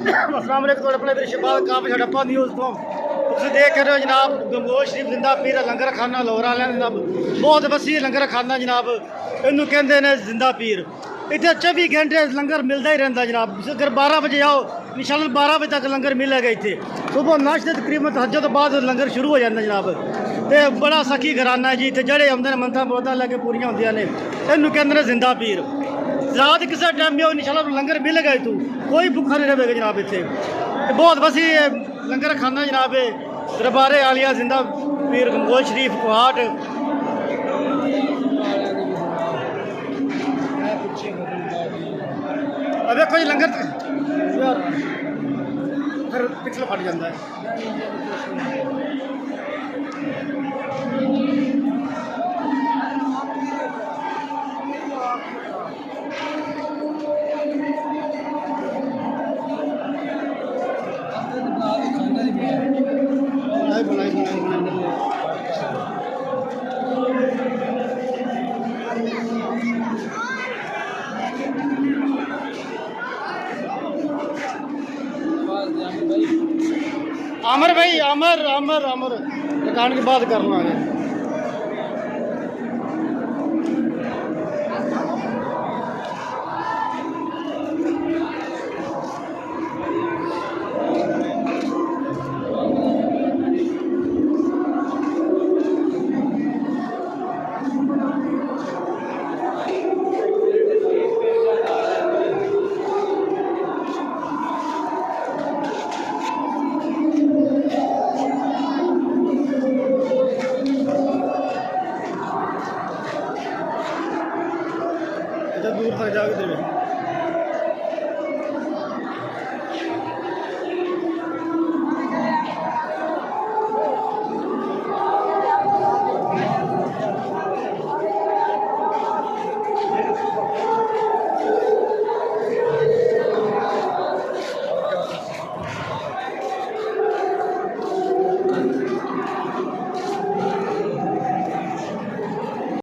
अस्सलाम वालेकुम थोड़े अपने शबाद काफ़ी हड़प्पा न्यूज़ तो तुम देख रहे हो जनाब घमगोल शरीफ जिंदा पीर लंगर खाना लाहौर वाले जनाब बहुत वसी लंगर खाना जनाब इनू कहते हैं जिंदा पीर इतने 24 घंटे लंगर मिलता ही रहता जनाब अगर 12 बजे आओ इंशाल्लाह 12 बजे तक लंगर मिलेगा इतने सुबह नाश्ते तकरीबन तहज्जुद तो बाद लंगर शुरू हो जाता जनाब तो बड़ा सखी घराना है जी इतने जड़े आते मनता मुरादां लैके पूरियां होंदियां ने इनू कहते हैं जिंदा पीर रात किसी टाइम भी हो इंशाल्लाह लंगर मिलेगा तू कोई भुखा नहीं रहेगा जनाब इतने बहुत वसी लंगर खाना जनाब दरबारे आलिया जिंदा पीर घमगोल शरीफ कोहट देखो जी लंगर फिर पिछले फट जाता है आमर भाई आमर आमर आमर दुकान की बात करना है